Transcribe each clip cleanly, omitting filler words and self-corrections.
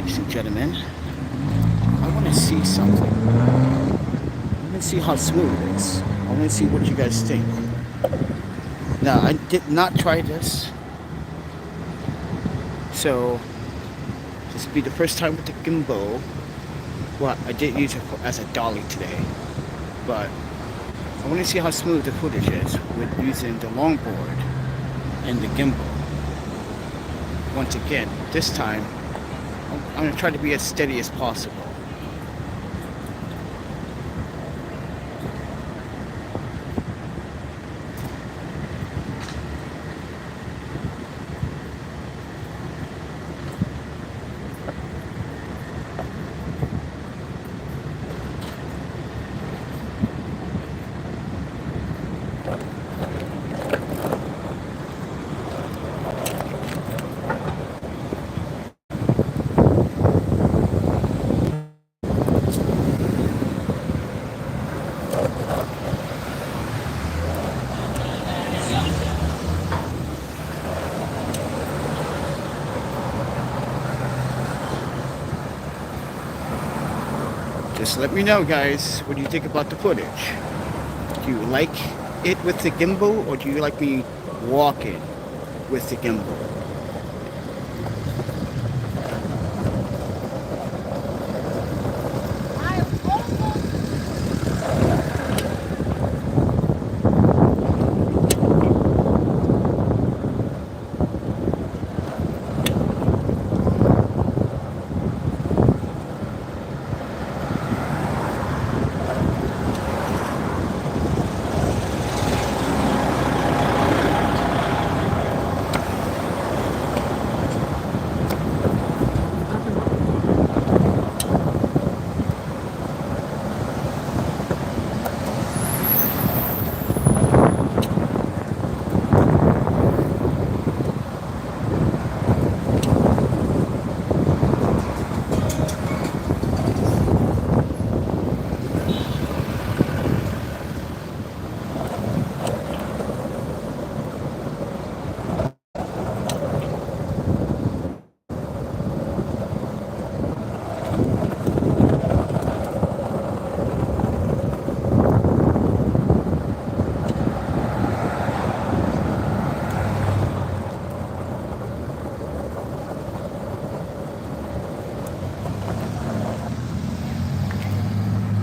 ladies and gentlemen. I want to see something. I want to see how smooth it is. I want to see what you guys think. Now, I did not try this, so this will be the first time with the gimbal. Well, I did use it as a dolly today, but I want to see how smooth the footage is with using the longboard and the gimbal. Once again, this time, I'm going to try to be as steady as possible. Just let me know, guys, what do you think about the footage? Do you like it with the gimbal, or do you like me walking with the gimbal?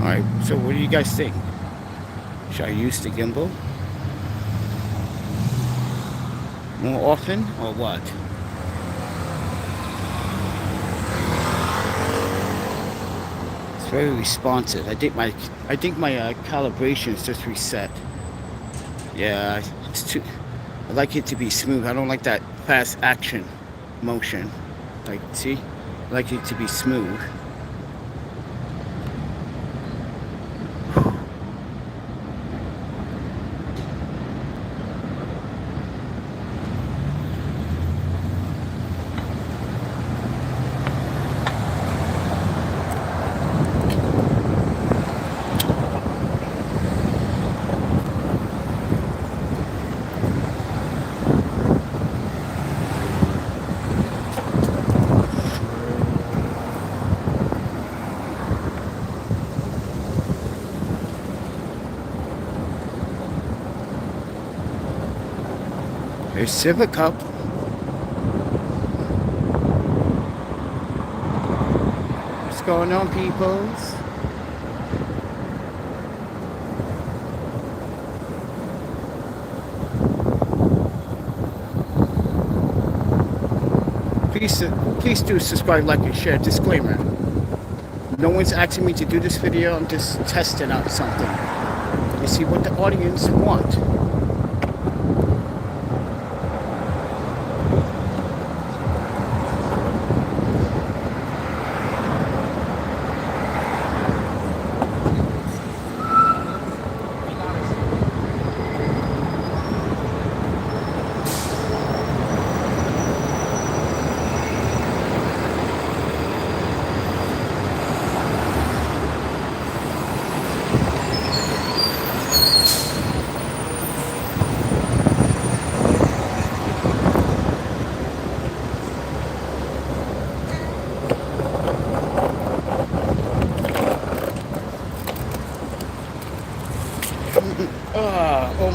Alright, so what do you guys think? Should I use the gimbal more often, or what? It's very responsive. I think my calibration is just reset. Yeah, it's too. I like it to be smooth. I don't like that fast action motion. Like, see? I like it to be smooth. There's Civic Cup. What's going on, peoples? Please do subscribe, like, and share. Disclaimer. No one's asking me to do this video. I'm just testing out something. You see what the audience want.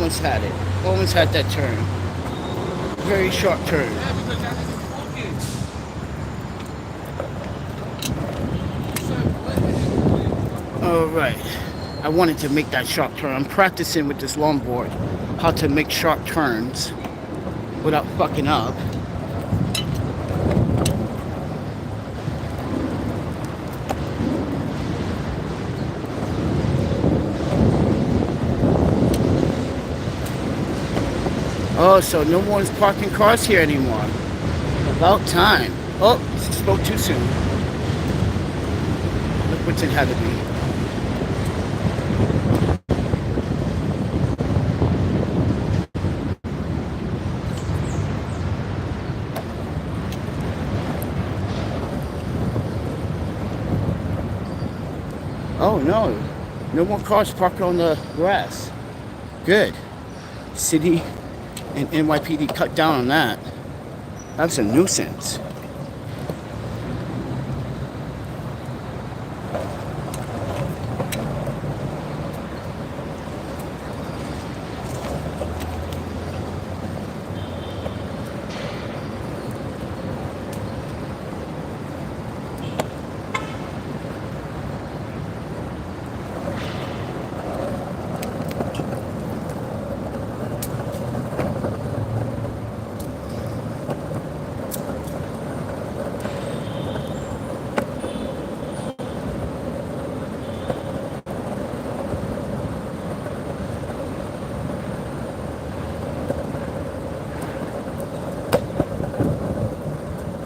almost had it. Almost had that turn. Very sharp turn. Alright. I wanted to make that sharp turn. I'm practicing with this longboard how to make sharp turns without fucking up. Oh, so no one's parking cars here anymore. About time. Oh, spoke too soon. Look what's ahead of me. Oh no, no more cars parked on the grass. Good. City and NYPD cut down on that. That's a nuisance.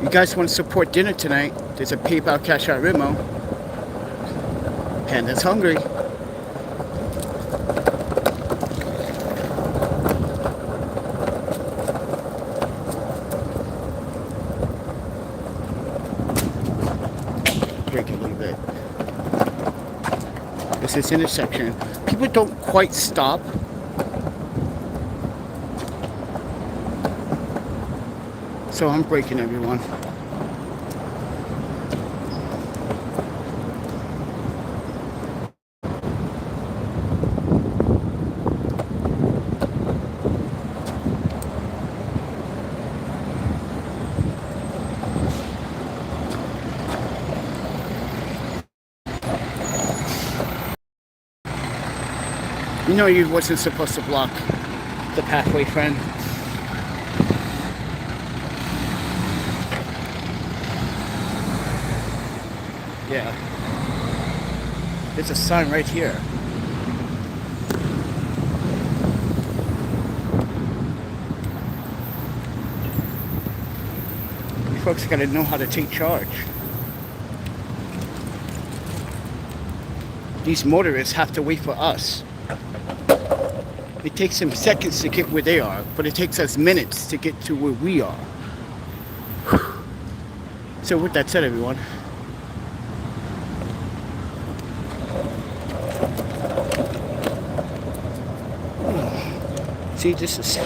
You guys want to support dinner tonight? There's a PayPal Cash Out Venmo. Panda's hungry. Break a little bit. This is intersection. People don't quite stop. So I'm braking everyone. You know you wasn't supposed to block the pathway, friend. Yeah. There's a sign right here. You folks gotta know how to take charge. These motorists have to wait for us. It takes them seconds to get where they are, but it takes us minutes to get to where we are. So with that said, everyone, see, this is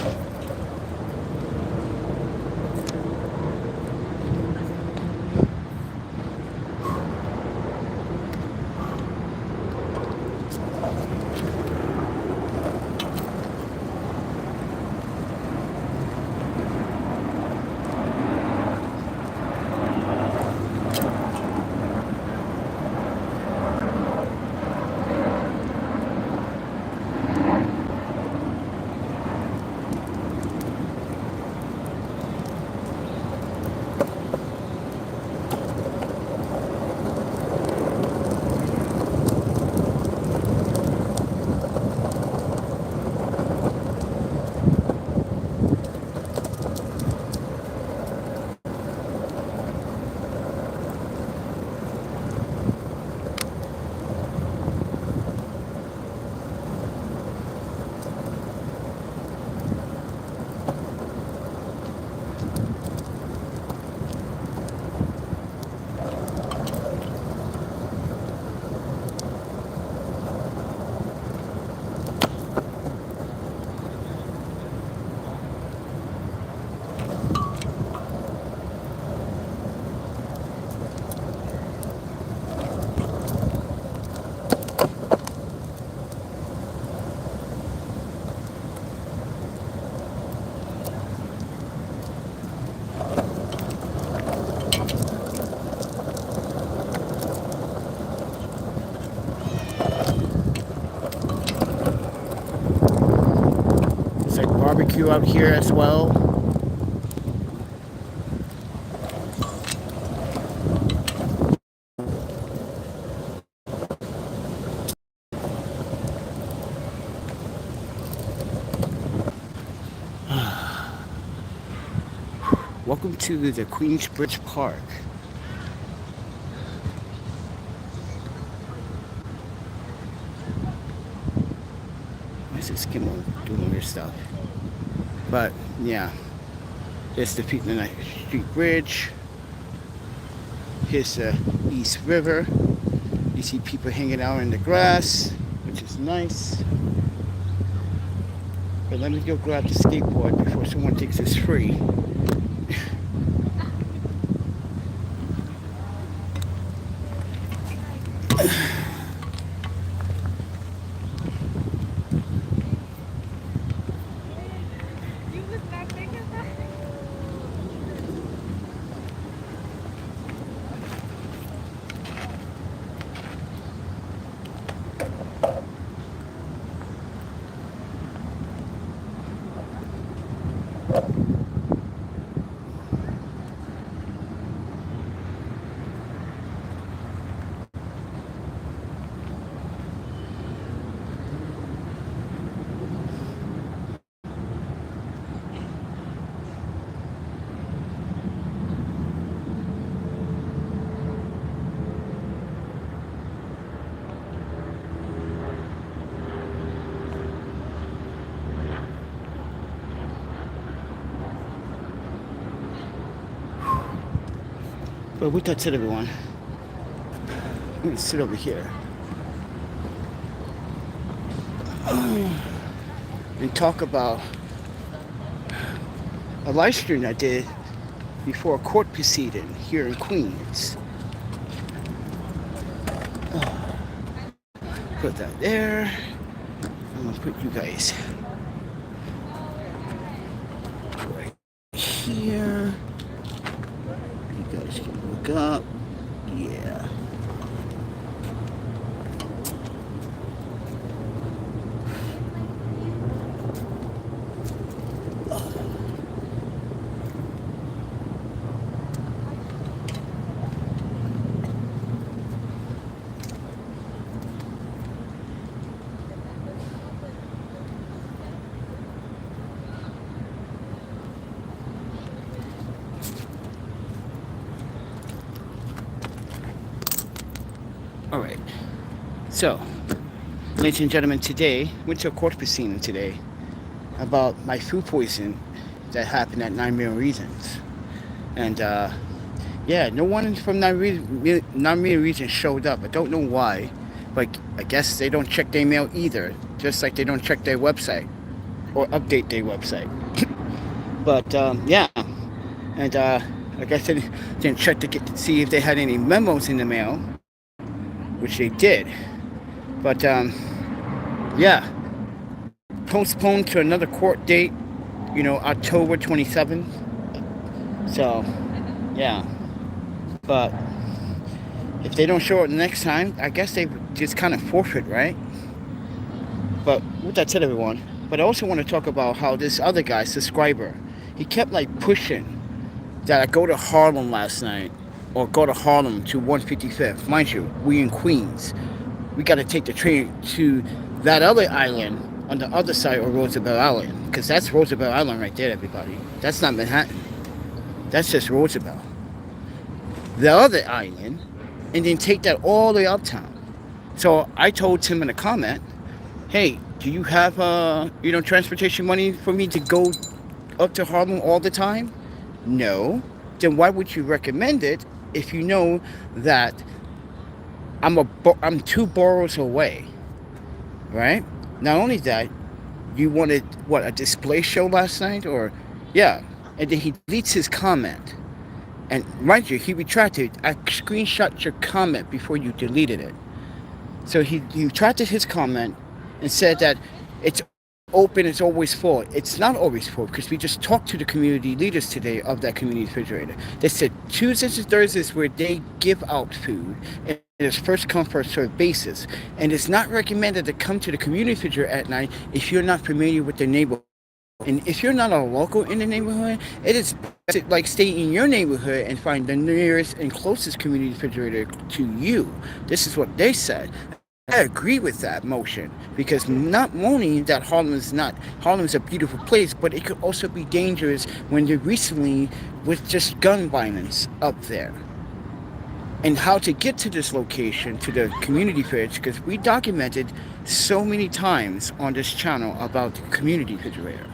you out here as well. Welcome to the Queensbridge Park. Where's this gimbal doing weird stuff? But yeah, there's the Peatland Street Bridge. Here's the East River. You see people hanging out in the grass, which is nice. But let me go grab the skateboard before someone thinks it's free. But with that said, everyone, I'm going to sit over here and talk about a live stream I did before a court proceeding here in Queens. Put that there. I'm going to put you guys right here. You guys can look up. Yeah. All right. So, ladies and gentlemen, today went to a court proceeding today about my food poisoning that happened at 9 Million Reasons, and yeah, no one from 9 Million Reasons showed up. I don't know why, but I guess they don't check their mail either, just like they don't check their website or update their website. But yeah, and I guess they didn't check to see if they had any memos in the mail, which they did. But yeah, postponed to another court date, you know, October 27th. So yeah, but if they don't show up next time, I guess they just kind of forfeit, right? But with that said, everyone, but I also want to talk about how this other guy, subscriber, he kept like pushing that I go to Harlem last night, or go to Harlem to 155th. Mind you, we in Queens. We got to take the train to that other island on the other side of Roosevelt Island, because that's Roosevelt Island right there, everybody. That's not Manhattan. That's just Roosevelt. The other island, and then take that all the way uptown. So I told Tim in a comment, hey, do you have you know, transportation money for me to go up to Harlem all the time? No. Then why would you recommend it if you know that I'm 2 boroughs away, right? Not only that, you wanted, what, a display show last night? Or, yeah. And then he deletes his comment. And mind you, he retracted. I screenshot your comment before you deleted it. So he retracted his comment and said that it's open, it's always full. It's not always full, because we just talked to the community leaders today of that community refrigerator. They said Tuesdays and Thursdays where they give out food, and it's first come first served basis, and it's not recommended to come to the community refrigerator at night if you're not familiar with the neighborhood. And if you're not a local in the neighborhood, it is best to like stay in your neighborhood and find the nearest and closest community refrigerator to you. This is what they said. I agree with that motion because not only that Harlem's a beautiful place, but it could also be dangerous when there recently with just gun violence up there. And how to get to this location, to the community fridge, because we documented so many times on this channel about the community refrigerator.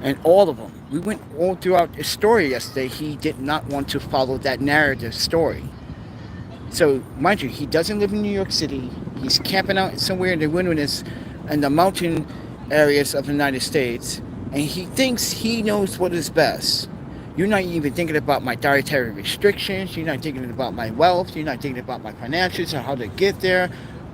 And all of them. We went all throughout the story yesterday. He did not want to follow that narrative story. So, mind you, he doesn't live in New York City. He's camping out somewhere in the wilderness and the mountain areas of the United States. And he thinks he knows what is best. You're not even thinking about my dietary restrictions. You're not thinking about my wealth. You're not thinking about my financials or how to get there.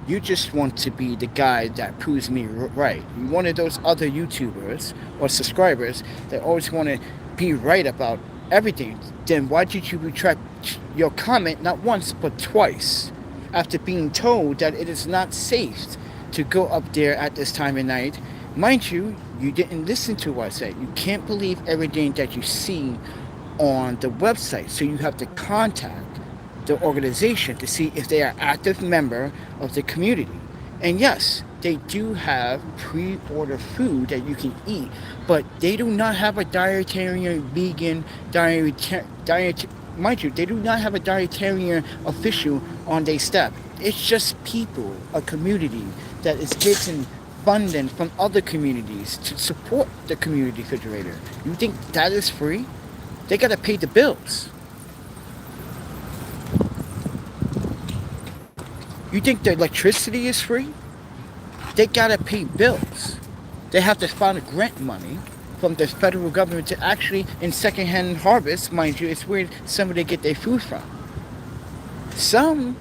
You just want to be the guy that proves me right. You're one of those other YouTubers or subscribers that always want to be right about everything. Then why did you retract your comment not once but twice after being told that it is not safe to go up there at this time of night? Mind you, you didn't listen to what I said. You can't believe everything that you see on the website. So you have to contact the organization to see if they are active member of the community. And yes, they do have pre-order food that you can eat, but they do not have a dietarian, vegan, mind you, they do not have a dietarian official on their staff. It's just people, a community that is getting funding from other communities to support the community refrigerator. You think that is free? They gotta pay the bills. You think the electricity is free? They gotta pay bills. They have to find grant money from the federal government to actually, in secondhand harvest, mind you, it's where somebody get their food from. Some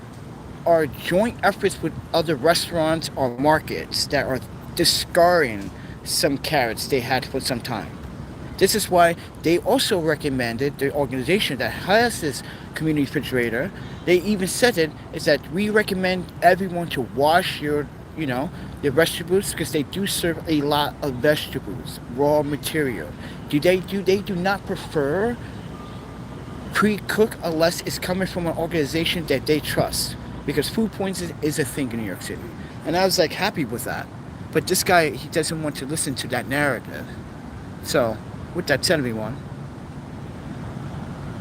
are joint efforts with other restaurants or markets that are discarding some carrots they had for some time. This is why they also recommended the organization that has this community refrigerator. They even said it is that we recommend everyone to wash your vegetables because they do serve a lot of vegetables, raw material. Do they do not prefer pre-cook unless it's coming from an organization that they trust? Because food poisoning is a thing in New York City. And I was like happy with that. But this guy, he doesn't want to listen to that narrative. So, with that said, everyone,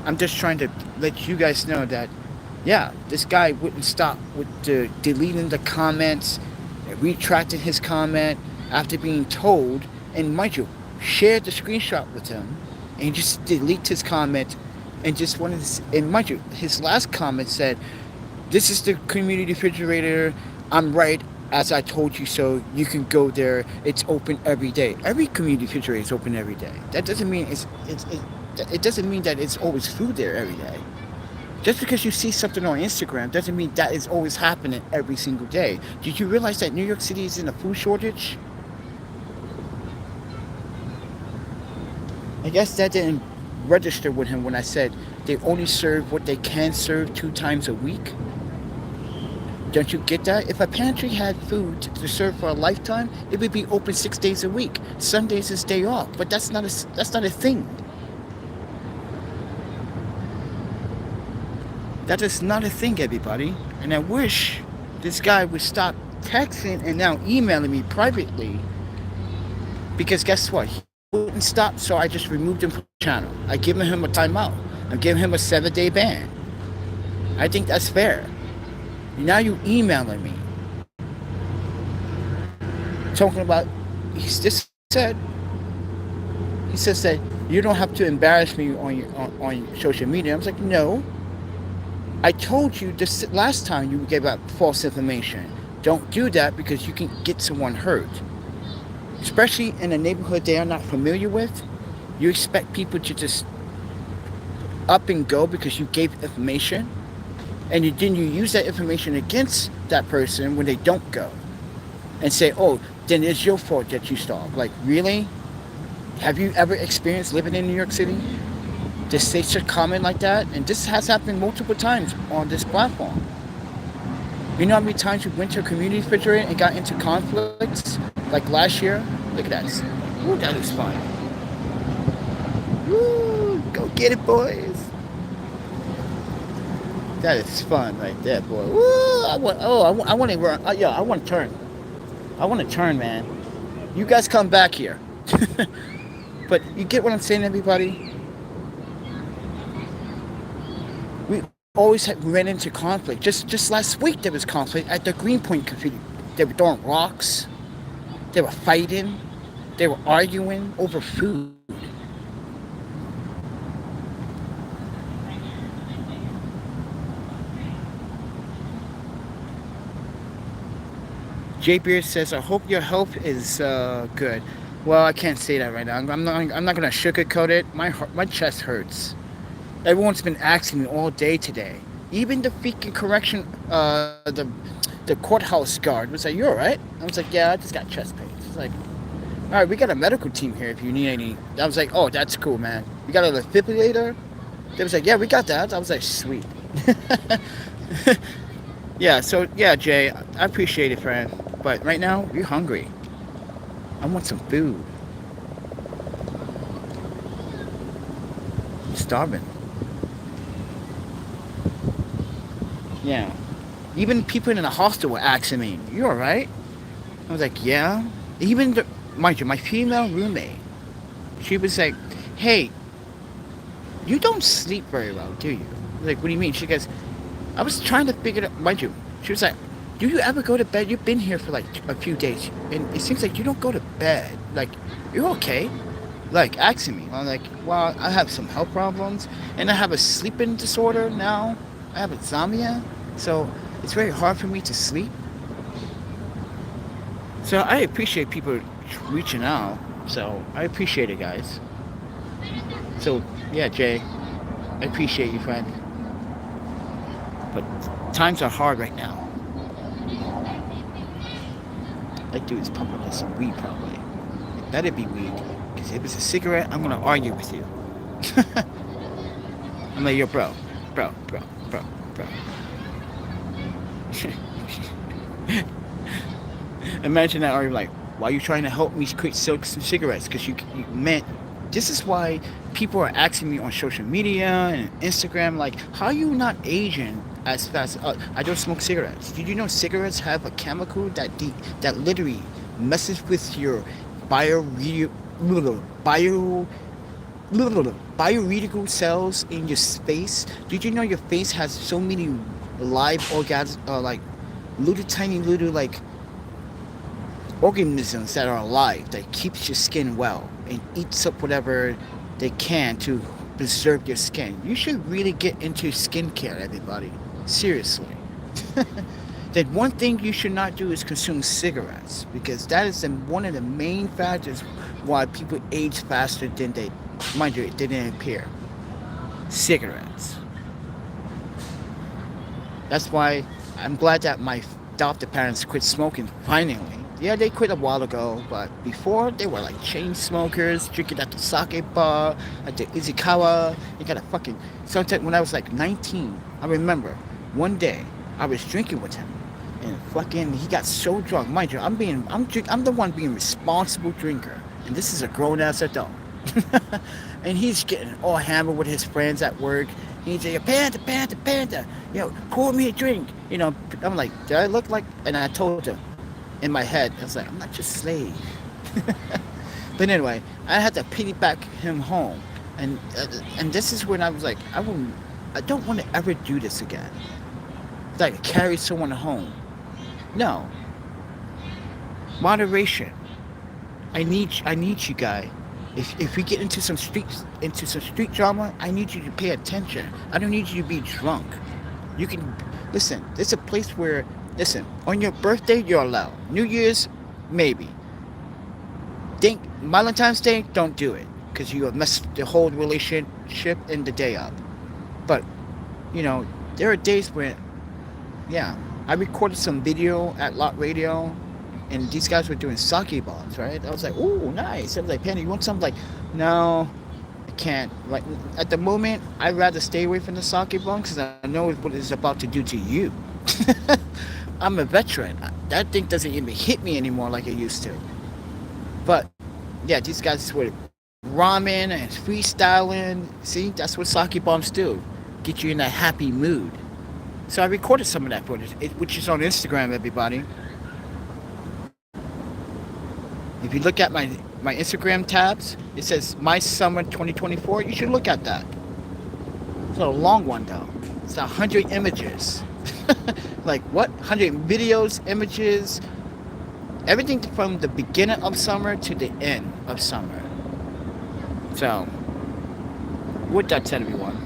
I'm just trying to let you guys know that, yeah, this guy wouldn't stop with deleting the comments, retracting his comment after being told, and mind you, shared the screenshot with him, and just delete his comment, and just wanted to, and mind you, his last comment said, "This is the community refrigerator. I'm right. As I told you so, you can go there. It's open every day." Every community refrigerator is open every day. That doesn't mean it doesn't mean that it's always food there every day. Just because you see something on Instagram doesn't mean that is always happening every single day. Did you realize that New York City is in a food shortage? I guess that didn't register with him when I said they only serve what they can serve 2 times a week. Don't you get that? If a pantry had food to serve for a lifetime, it would be open 6 days a week. Sundays is day off, but that's not a thing. That is not a thing, everybody. And I wish this guy would stop texting and now emailing me privately. Because guess what? He wouldn't stop, so I just removed him from the channel. I given him a timeout. I'm giving him a 7-day ban. I think that's fair. Now you emailing me, talking about, he says that you don't have to embarrass me on social media. I was like, no. I told you this last time you gave out false information. Don't do that because you can get someone hurt. Especially in a neighborhood they are not familiar with. You expect people to just up and go because you gave information. And then you use that information against that person when they don't go. And say, oh, then it's your fault that you starved. Like, really? Have you ever experienced living in New York City? To say such a comment like that? And this has happened multiple times on this platform. You know how many times we went to a community refrigerator and got into conflicts? Like last year? Look at that. Ooh, that is fun. Woo! Go get it, boys. That is fun right there, boy. Woo! I want to run. Yeah, I want to turn. I want to turn, man. You guys come back here. But you get what I'm saying, everybody? We always ran into conflict. Just last week there was conflict at the Greenpoint community. They were throwing rocks. They were fighting. They were arguing over food. J Beard says, "I hope your health is good." Well, I can't say that right now. I'm not gonna sugarcoat it. My chest hurts. Everyone's been asking me all day today. Even the freaking correction, the courthouse guard was like, "You all right?" I was like, "Yeah, I just got chest pains." It's like, "All right, we got a medical team here if you need any." I was like, "Oh, that's cool, man. You got a defibrillator?" They was like, "Yeah, we got that." I was like, "Sweet." Yeah. So yeah, Jay, I appreciate it, friend. But right now, you're hungry. I want some food. I'm starving. Yeah. Even people in the hostel were asking me, "You alright?" I was like, "Yeah." Even, mind you, my female roommate, she was like, "Hey, you don't sleep very well, do you?" I was like, "What do you mean?" She goes, "I was trying to figure it out." Mind you, she was like, "Do you ever go to bed? You've been here for like a few days, and it seems like you don't go to bed. Like, you're okay?" Like, asking me. I'm like, "Well, I have some health problems, and I have a sleeping disorder now. I have insomnia, so it's very hard for me to sleep." So I appreciate people reaching out. So I appreciate it, guys. So yeah, Jay, I appreciate you, friend. But times are hard right now. That dude's pumping with some weed, probably. It better be weed, because if it's a cigarette, I'm gonna argue with you. I'm like, "Yo, bro. Imagine that argument, like, "Why are you trying to help me quit cigarettes?" Because you meant. This is why people are asking me on social media and Instagram, like, "How are you not Asian as fast?" I don't smoke cigarettes. Did you know cigarettes have a chemical that literally messes with your bio bioreadical cells in your face? Did you know your face has so many live organs, like little tiny little like organisms that are alive that keeps your skin well and eats up whatever they can to preserve your skin? You should really get into skincare, everybody. Seriously. Then one thing you should not do is consume cigarettes, because that is one of the main factors why people age faster than they, mind you, it didn't appear. Cigarettes. That's why I'm glad that my adopted parents quit smoking finally. Yeah, they quit a while ago, but before they were like chain smokers, drinking at the sake bar, at the izikawa. They got a fucking. Sometime when I was like 19, I remember one day I was drinking with him, and fucking he got so drunk. Mind you, I'm the one being responsible drinker, and this is a grown ass adult. And he's getting all hammered with his friends at work. He's like, "Panda, yo, pour me a drink." You know, I'm like, "Did I look like?" And I told him. In my head, I was like, "I'm not your slave." But anyway, I had to piggyback him home, and this is when I was like, I don't want to ever do this again. Like carry someone home. No. Moderation. I need you, guy. If we get into some street drama, I need you to pay attention. I don't need you to be drunk. You can listen. There's a place where. Listen, on your birthday, you're allowed. New Year's, maybe. Valentine's Day, don't do it, because you mess the whole relationship in the day up. But, you know, there are days where, yeah, I recorded some video at Lot Radio, and these guys were doing sake bombs, right? I was like, "Ooh, nice." I was like, "Penny, you want something?" Like, "No, I can't." Like, at the moment, I'd rather stay away from the sake bomb, because I know what it's about to do to you. I'm a veteran. That thing doesn't even hit me anymore like it used to. But Yeah, these guys were ramen and freestyling. See, that's what sake bombs do. Get you in a happy mood. So I recorded some of that footage, which is on Instagram, everybody. If you look at my Instagram tabs, it says My Summer 2024. You should look at that. It's a long one, though. It's 100 images. Like, what? 100 videos, images, everything from the beginning of summer to the end of summer. So, with that said, everyone,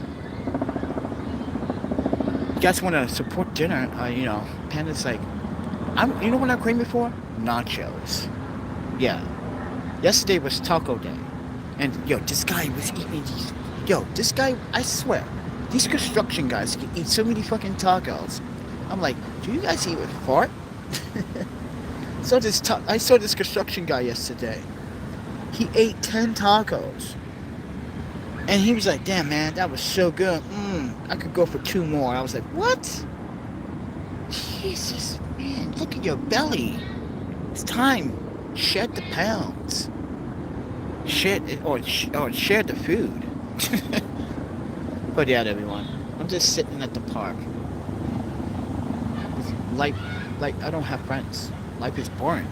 you guys want to support dinner? You know, Panda's like, you know what I'm craving for? Nachos. Yeah. Yesterday was taco day, and yo, this guy was eating these. Yo, this guy, I swear, these construction guys can eat so many fucking tacos. I'm like, do you guys even fart? I saw this construction guy yesterday. He ate 10 tacos. And he was like, damn, man, that was so good. I could go for 2 more. I was like, what? Jesus, man, look at your belly. It's time. Shed the pounds. Share the food. But yeah, everyone, I'm just sitting at the park. Like, I don't have friends. Life is boring.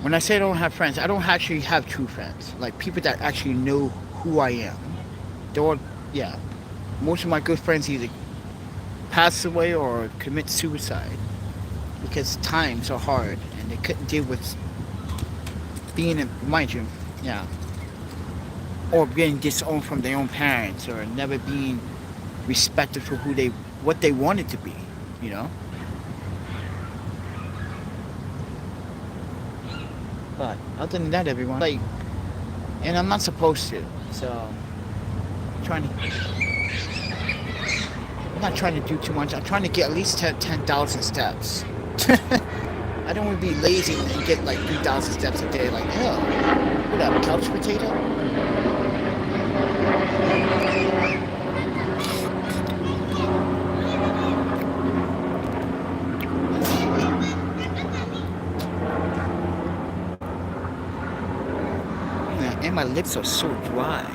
When I say I don't have friends, I don't actually have true friends. Like, people that actually know who I am. Yeah. Most of my good friends either pass away or commit suicide. Because times are hard and they couldn't deal with being, mind you, yeah. Or being disowned from their own parents, or never being respected for what they wanted to be, you know? But other than that, everyone, like, and I'm not supposed to, so I'm not trying to do too much. I'm trying to get at least 10,000 steps. I don't want to be lazy and get like 3,000 steps a day. Like, hell, what up, couch potato? And my lips are so dry.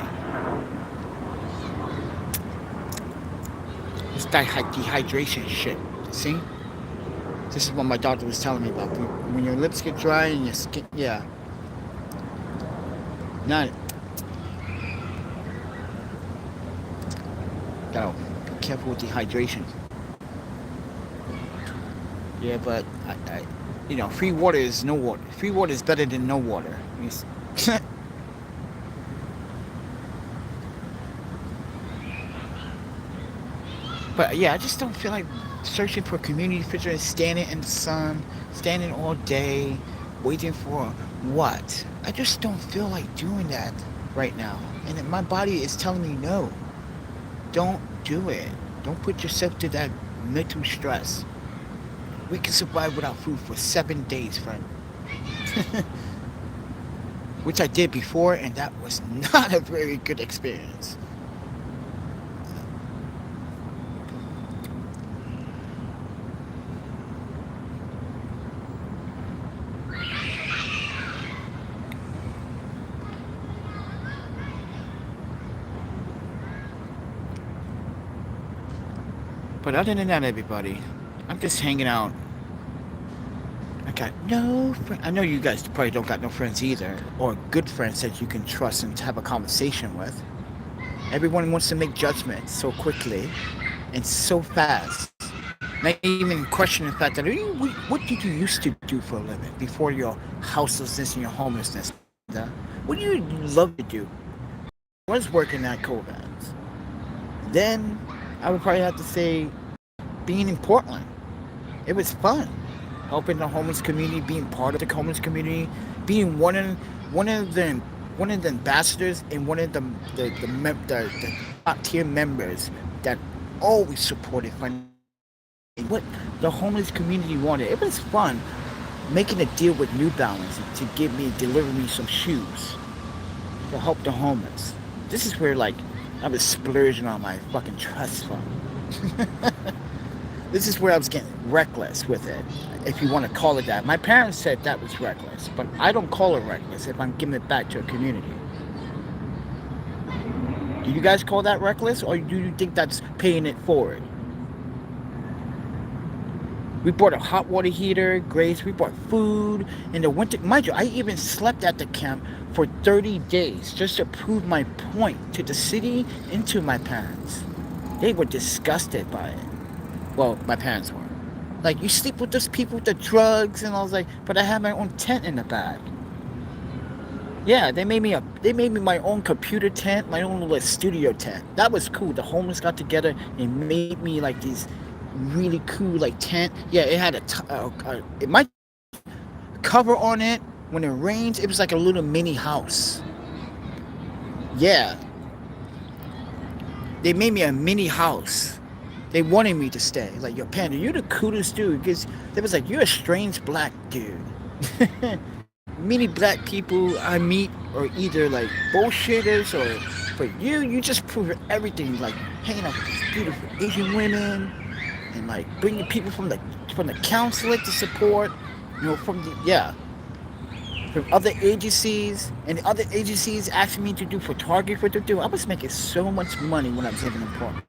It's dehydration shit. See? This is what my doctor was telling me about. When your lips get dry and your skin, yeah. Gotta be careful with dehydration. Yeah, but you know, free water is no water. Free water is better than no water. But yeah, I just don't feel like searching for community figures, standing in the sun, standing all day, waiting for what? I just don't feel like doing that right now. And my body is telling me no. Don't do it. Don't put yourself to that mental stress. We can survive without food for 7 days, friend. Which I did before, and that was not a very good experience. But other than that, everybody, I'm just hanging out. I got no friends. I know you guys probably don't got no friends either, or good friends that you can trust and have a conversation with. Everyone wants to make judgments so quickly and so fast. Not even questioning the fact that, what did you used to do for a living before your houselessness and your homelessness? What do you love to do? I was working at Covans. Then I would probably have to say being in Portland. It was fun. Helping the homeless community, being part of the homeless community, being one of the ambassadors and one of the top tier members that always supported what the homeless community wanted. It was fun making a deal with New Balance to deliver me some shoes to help the homeless. This is where, like, I was splurging on my fucking trust fund. This is where I was getting reckless with it, if you want to call it that. My parents said that was reckless, but I don't call it reckless if I'm giving it back to a community. Do you guys call that reckless, or do you think that's paying it forward? We bought a hot water heater, Grace. We bought food in the winter. Mind you, I even slept at the camp for 30 days just to prove my point to the city and to my parents. They were disgusted by it. Well, my parents were. Like, you sleep with those people with the drugs, and I was like, but I have my own tent in the back. Yeah, they made me my own computer tent, my own little studio tent. That was cool. The homeless got together and made me like these really cool like tent. Yeah, it had it might cover on it. When it rains, it was like a little mini house. Yeah, they made me a mini house. They wanted me to stay. Like, yo, Panda, you're the coolest dude. Because they was like, you're a strange black dude. Many black people I meet are either like bullshitters, or but you just prove everything, like hanging out with these beautiful Asian women and like bringing people from the consulate to support, from other agencies, and the other agencies asking me to do photography to do. I was making so much money when I was living in Portland.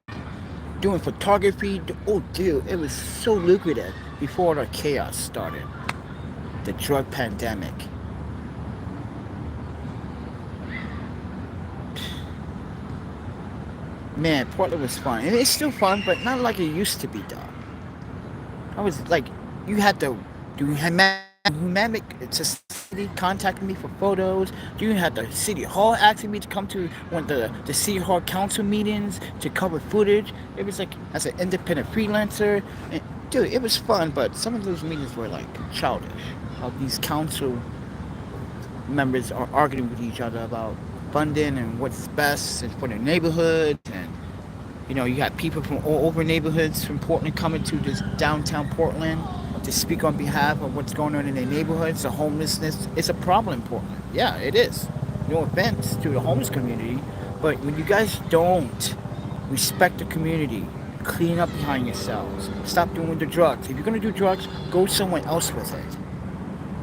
Doing photography, oh dude, it was so lucrative before the chaos started. The drug pandemic. Man, Portland was fun. And it's still fun, but not like it used to be, dog. I was like, you had to do Humanic Society contacting me for photos. You had the City Hall asking me to come to one of the City Hall Council meetings to cover footage. It was like, as an independent freelancer. And, dude, it was fun, but some of those meetings were like childish. These council members are arguing with each other about funding and what's best for their neighborhood, and you got people from all over neighborhoods from Portland coming to this downtown Portland to speak on behalf of what's going on in their neighborhoods. The homelessness is a problem in Portland. Yeah, it is. No offense to the homeless community, but when you guys don't respect the community, clean up behind yourselves, stop doing the drugs. If you're gonna do drugs, go somewhere else with it.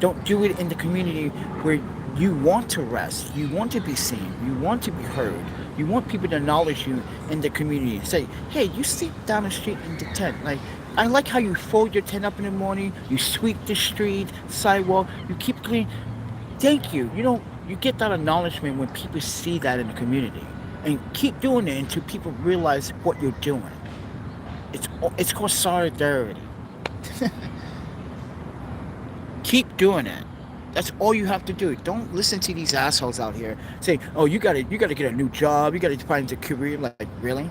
Don't do it in the community where you want to rest, you want to be seen, you want to be heard, you want people to acknowledge you in the community. Say, hey, you sleep down the street in the tent. Like, I like how you fold your tent up in the morning, you sweep the street, sidewalk, you keep clean. Thank you. You get that acknowledgement when people see that in the community. And keep doing it until people realize what you're doing. It's called solidarity. Keep doing it. That's all you have to do. Don't listen to these assholes out here say, "Oh, you gotta get a new job. You gotta find a career." Like, really?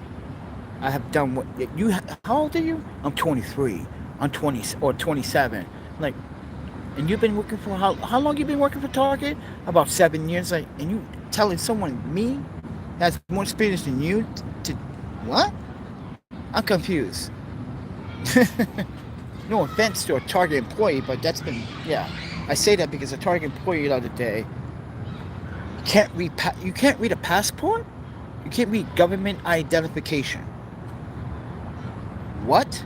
I have done what you. How old are you? I'm 23. I'm 20 or 27. Like, and you've been working for how long? You been working for Target? About 7 years. Like, and you telling someone me has more experience than you to what? I'm confused. No offense to a Target employee, but that's been, yeah. I say that because a Target employee the other day you can't read a passport? You can't read government identification. What?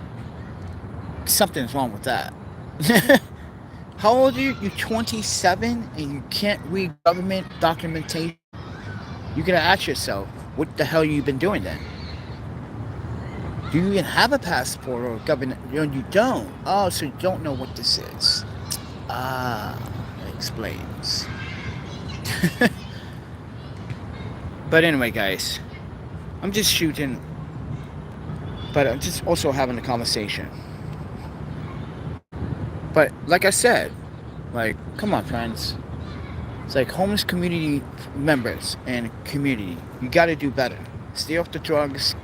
Something's wrong with that. How old are you? You're 27 and you can't read government documentation? You gotta ask yourself, what the hell you been doing then? Do you even have a passport or government? You don't. Oh, so you don't know what this is. Ah, that explains. But anyway, guys, I'm just shooting, but I'm just also having a conversation. But like I said, like, come on, friends. It's like homeless community members and community. You got to do better. Stay off the drugs.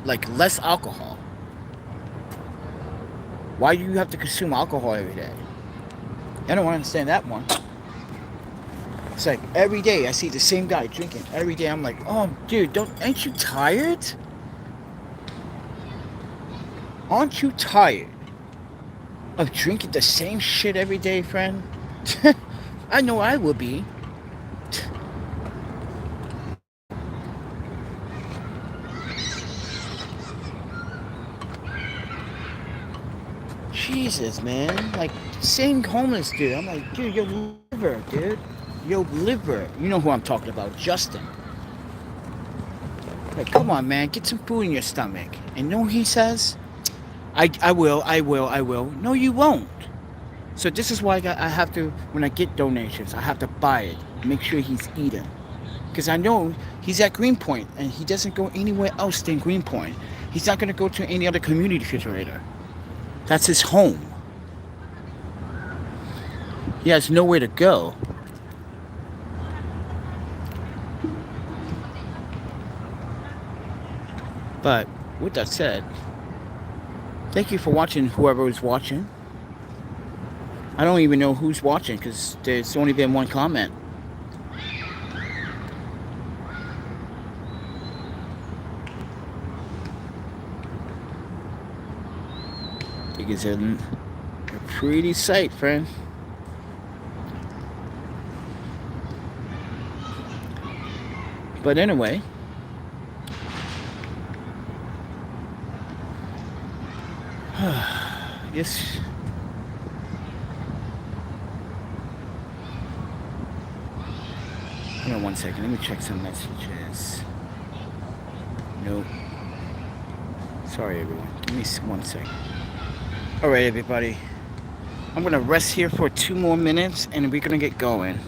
Like, less alcohol. Why do you have to consume alcohol every day? I don't understand that one. It's like every day I see the same guy drinking. Every day I'm like, oh, dude, ain't you tired? Aren't you tired of drinking the same shit every day, friend? I know I will be. Jesus, man. Like, same homeless dude. I'm like, dude, your liver, dude. Your liver. You know who I'm talking about, Justin. Like, come on, man. Get some food in your stomach. And you know what he says? I will. No, you won't. So this is why I have to, when I get donations, I have to buy it. Make sure he's eating. Because I know he's at Greenpoint, and he doesn't go anywhere else than Greenpoint. He's not going to go to any other community refrigerator. That's his home. He has nowhere to go. But with that said, thank you for watching, whoever is watching. I don't even know who's watching because there's only been one comment. I think it's a pretty sight, friend. But anyway, yes. Hold on 1 second. Let me check some messages. Nope. Sorry, everyone. Give me 1 second. All right, everybody. I'm gonna rest here for 2 more minutes, and we're gonna get going.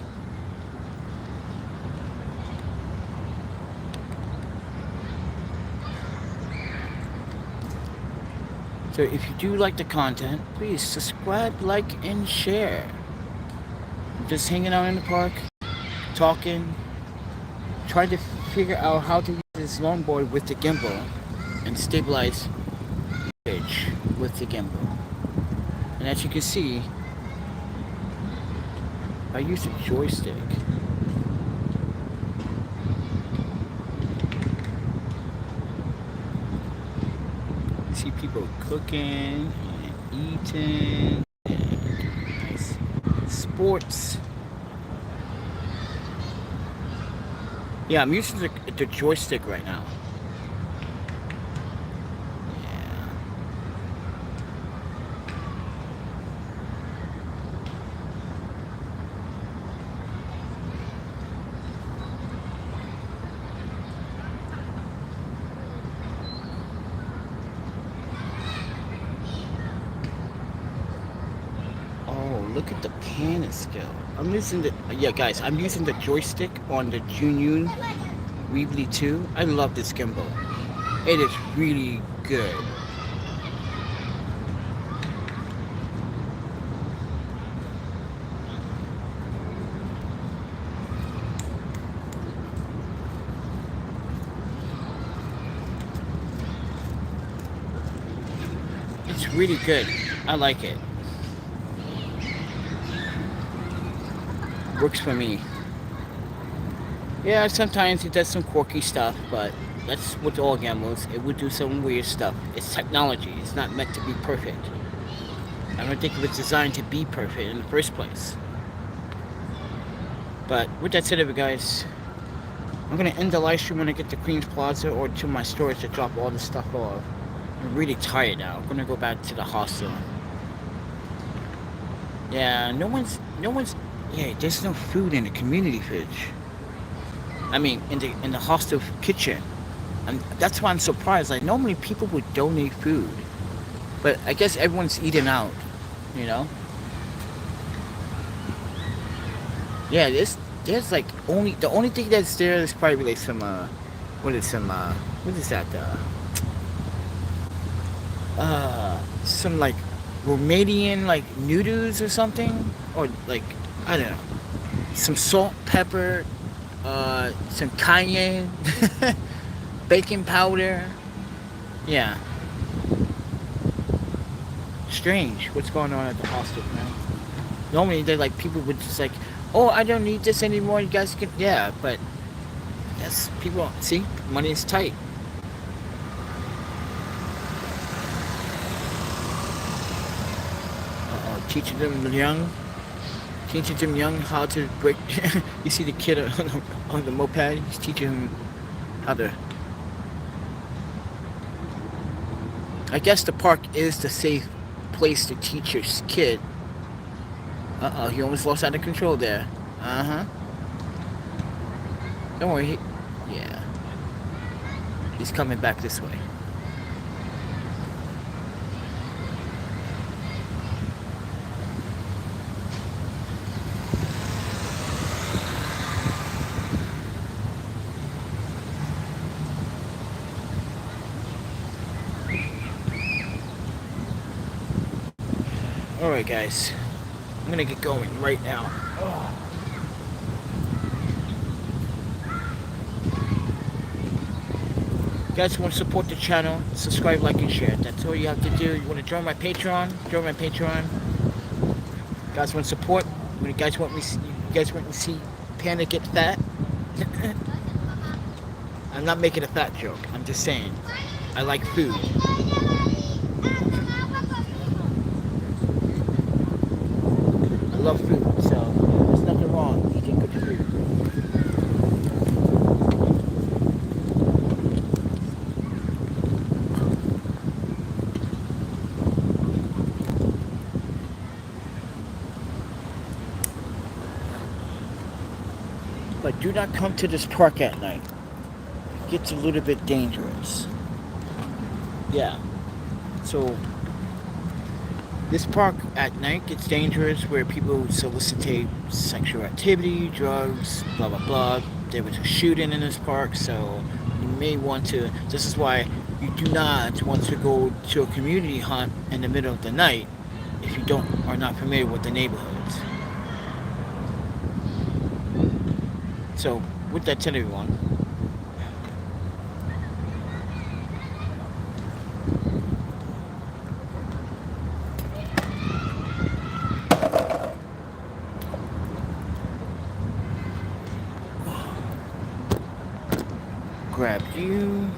So if you do like the content, please subscribe, like, and share. I'm just hanging out in the park, talking, trying to figure out how to use this longboard with the gimbal and stabilize the pitch with the gimbal. And as you can see, I use a joystick. See people cooking and eating and nice sports. Yeah, I'm using the joystick right now. Yeah. Look at the panning skill. I'm using the, yeah guys, I'm using the joystick on the Zhiyun Weebill 2. I love this gimbal. It is really good. It's really good. I like it. Works for me. Yeah, sometimes it does some quirky stuff, but that's with all gimbals. It would do some weird stuff. It's technology. It's not meant to be perfect. I don't think it was designed to be perfect in the first place. But with that said, guys, I'm gonna end the live stream when I get to Queens Plaza or to my storage to drop all this stuff off. I'm really tired now. I'm gonna go back to the hostel. Yeah, no one's. Yeah, there's no food in the community fridge. I mean, in the hostel kitchen, and that's why I'm surprised. Like normally people would donate food, but I guess everyone's eating out, you know. Yeah, there's like the only thing that's there is probably like some what is that some like Romanian like noodles or something, or like I don't know, some salt, pepper, some cayenne, baking powder. Yeah. Strange. What's going on at the hostel, man? Normally, they're like people would just like, oh, I don't need this anymore. You guys can, yeah, but that's people. See, money is tight. Teaching them young. Teaching them young how to break. You see the kid on the moped. He's teaching him how to. I guess the park is the safe place to teach your kid. Uh-oh, he almost lost out of control there. Uh-huh. Don't worry. Yeah. He's coming back this way. Alright guys, I'm gonna get going right now. You guys want to support the channel, subscribe, like, and share. That's all you have to do. You want to join my Patreon? Join my Patreon. You guys want support? You guys want me to see Panda get fat? I'm not making a fat joke. I'm just saying I like food. I love food, so there's nothing wrong eating good food. But do not come to this park at night. It gets a little bit dangerous. Yeah. So this park at night gets dangerous where people solicitate sexual activity, drugs, blah blah blah. There was a shooting in this park, so you may want to. This is why you do not want to go to a community hunt in the middle of the night if you are not familiar with the neighborhoods. So, with that said, everyone, grab you.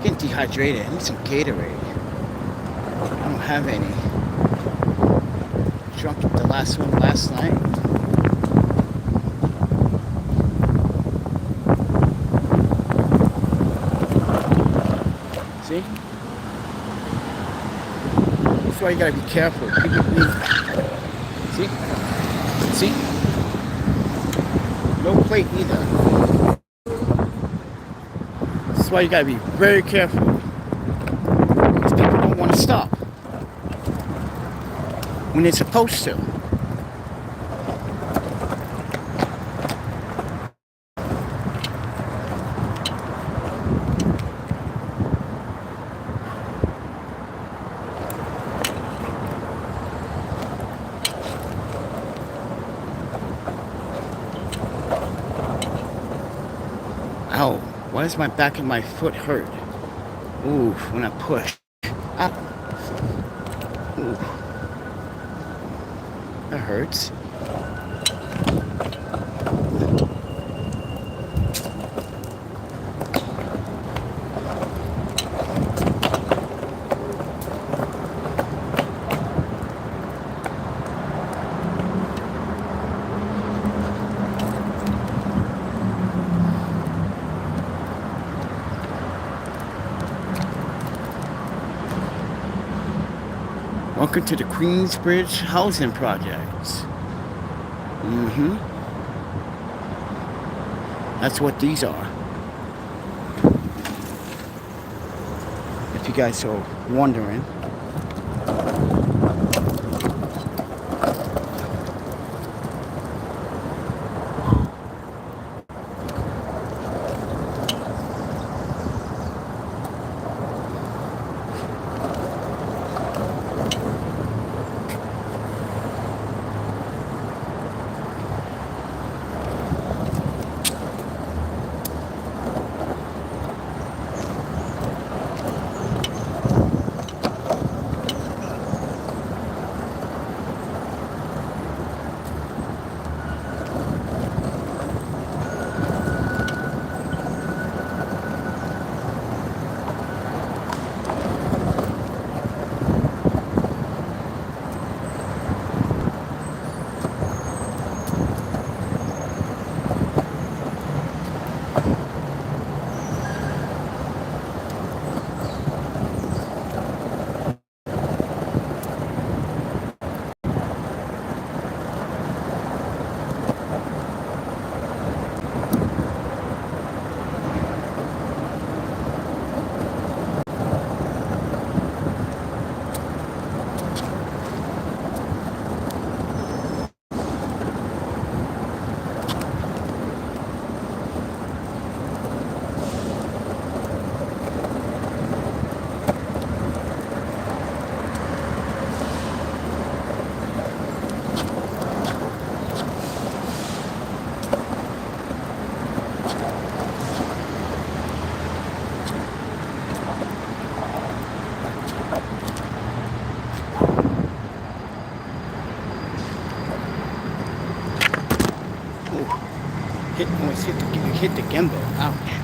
Getting dehydrated. I need some Gatorade. I don't have any. Drunk the last one last night. See? That's why you gotta be careful. People leave. See? See? No plate either. That's why you gotta be very careful. Because people don't want to stop when they're supposed to. Ow, why does my back of my foot hurt? Ooh, when I push. Ah. Ooh, that hurts. Welcome to the Queensbridge Housing Project. That's what these are. If you guys are wondering. Almost hit the gimbal. Ouch.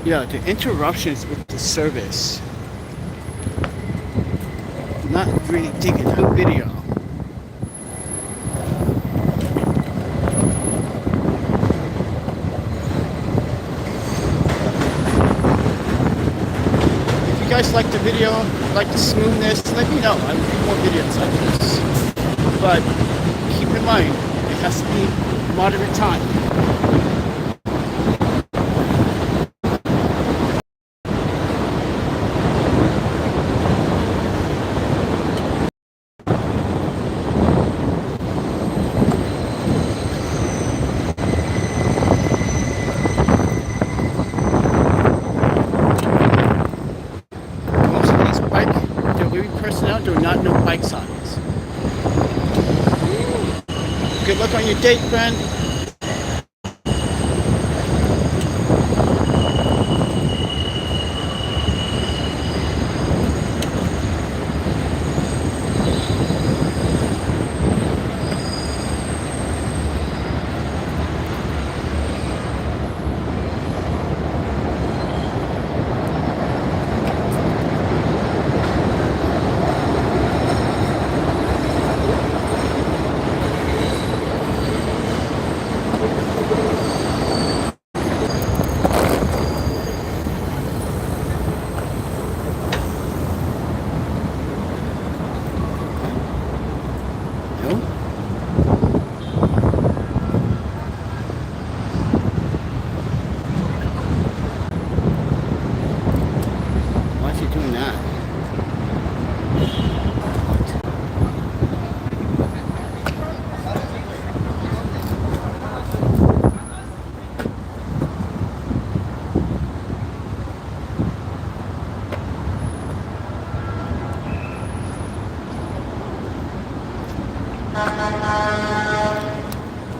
Yeah, the interruptions with the service. Not really digging the video. If you guys like the video, like the smoothness, let me know. I will do more videos like this. But keep in mind, it has to be moderate time. Personnel do not know bike signs. Good luck on your date, friend.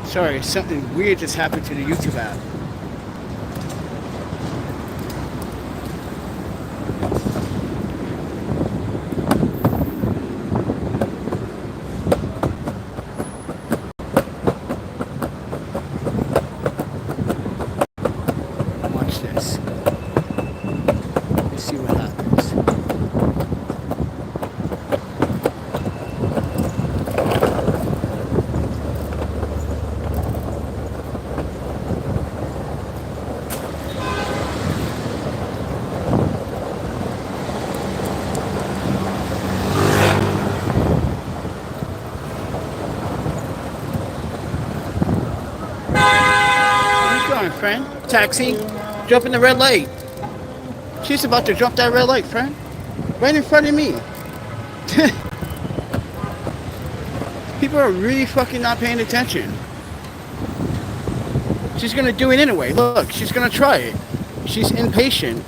Sorry, something weird just happened to the YouTube app. Watch this. Let's see what happens. Friend, taxi, jump in the red light. She's about to jump that red light, friend. Right in front of me. People are really fucking not paying attention. She's gonna do it anyway. Look, she's gonna try it. She's impatient.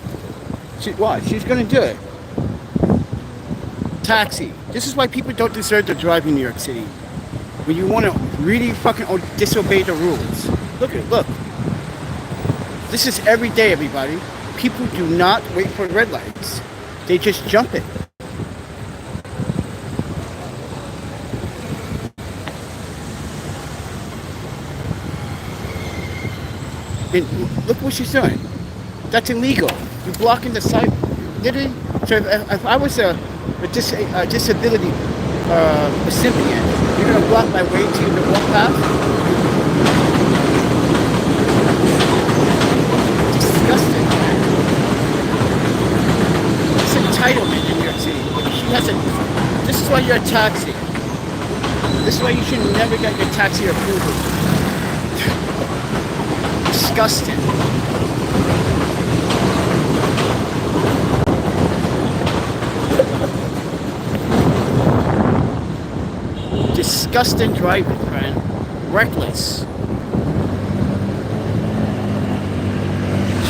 What? She's gonna do it. Taxi. This is why people don't deserve to drive in New York City. When you want to really fucking disobey the rules. Look. This is every day, everybody. People do not wait for red lights. They just jump it. And look what she's doing. That's illegal. You're blocking the side. Literally. So if I was a disability recipient, you're going to block my way to the walk path? Entitlement in New York City. She has a. This is why you're a taxi. This is why you should never get your taxi approval. Disgusting. Disgusting driving, friend. Reckless.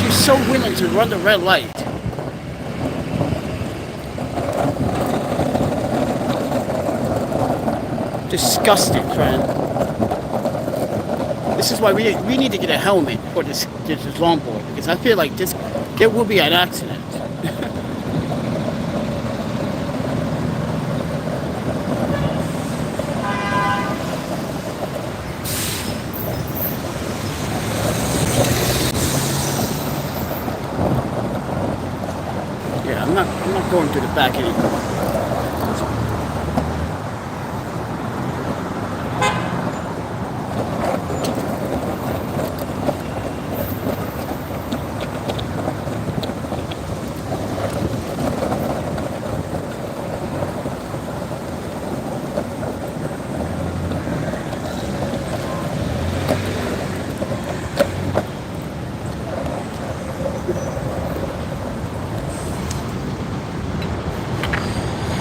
She's so willing to run the red light. Disgusting, friend. This is why we need to get a helmet for this longboard, because I feel like there will be an accident. Yeah, I'm not going to the back anymore.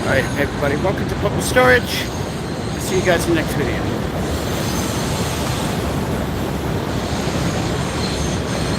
Alright, everybody, welcome to Public Storage. I'll see you guys in the next video.